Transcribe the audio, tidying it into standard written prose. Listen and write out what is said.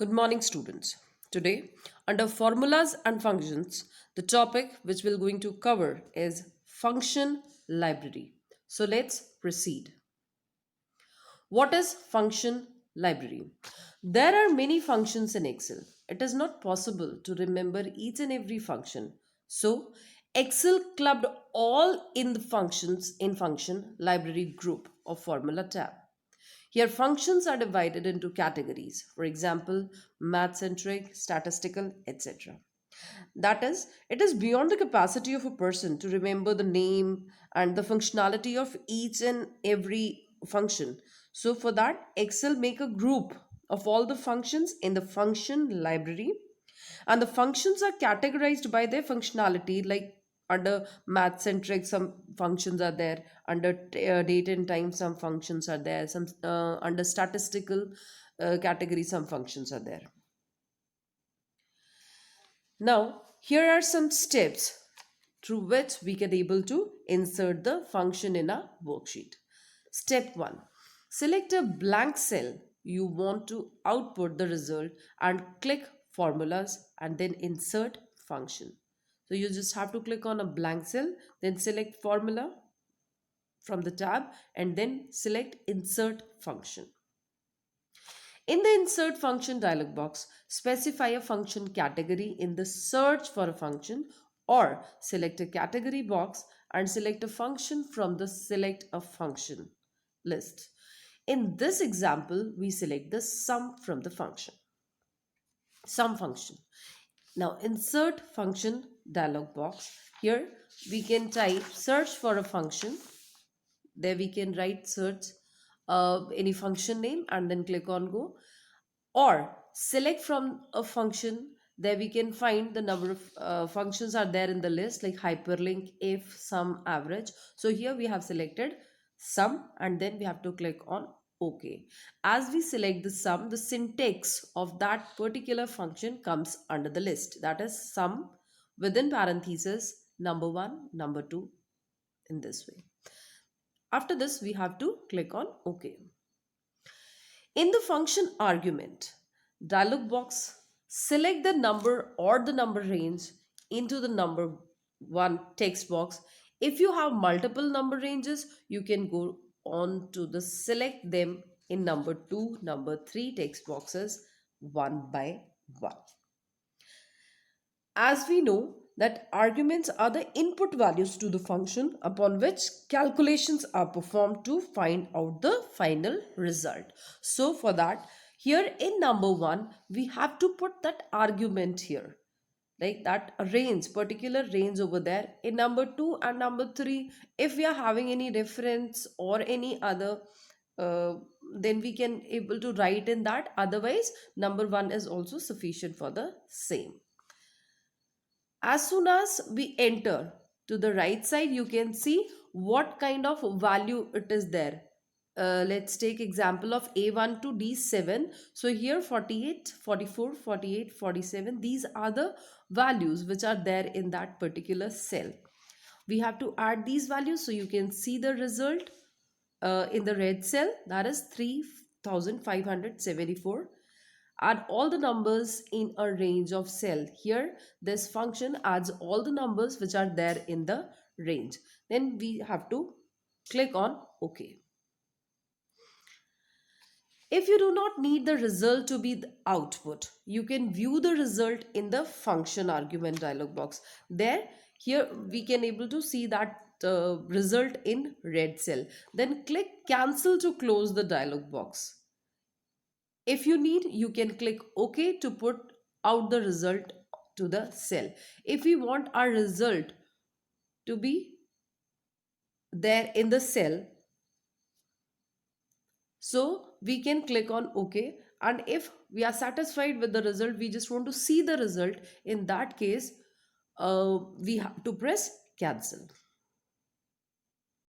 Good morning, students. Today, under formulas and functions, the topic which we're going to cover is function library. So let's proceed. What is function library? There are many functions in Excel. It is not possible to remember each and every function. So, Excel clubbed all in the functions in function library group of formula tab. Here, functions are divided into categories, for example, math centric, statistical, etc. That is, it is beyond the capacity of a person to remember the name and the functionality of each and every function. So, for that, Excel make a group of all the functions in the function library, and the functions are categorized by their functionality, like under math centric some functions are there, under date and time some functions are there, some under statistical category some functions are there. Now here are some steps through which we can able to insert the function in a worksheet. Step 1, select a blank cell you want to output the result and click formulas and then insert function. So you just have to click on a blank cell, then select formula from the tab and then select insert function. In the insert function dialog box, specify a function category in the search for a function, or select a category box and select a function from the select a function list. In this example, we select the sum from the sum function. Now insert function dialog box. Here we can type search for a function. There we can write search any function name and then click on go, or select from a function. There we can find the number of functions are there in the list, like hyperlink, if, sum, average. So here we have selected sum and then we have to click on OK. As we select the sum, the syntax of that particular function comes under the list, that is sum within parentheses number 1 number 2, in this way. After this we have to click on OK. In the function argument dialog box, select the number or the number range into the number 1 text box. If you have multiple number ranges, you can go on to the select them in number 2, number 3 text boxes one by one. As we know that arguments are the input values to the function upon which calculations are performed to find out the final result. So for that, here in number 1, we have to put that argument here, like that range, particular range over there. In number 2 and number 3, if we are having any reference or any other, uh, then we can able to write in that. Otherwise, number 1 is also sufficient for the same. As soon as we enter to the right side, you can see what kind of value it is there. Let's take example of A1 to D7. So here 48, 44, 48, 47, these are the values which are there in that particular cell. We have to add these values so you can see the result in the red cell, that is 3574. Add all the numbers in a range of cell. Here this function adds all the numbers which are there in the range. Then we have to click on OK. If you do not need the result to be the output, you can view the result in the function argument dialog box. There, here we can able to see that result in red cell. Then click cancel to close the dialog box. If you need, you can click OK to put out the result to the cell. If we want our result to be there in the cell, so we can click on OK. And if we are satisfied with the result, we just want to see the result, in that case, we have to press cancel.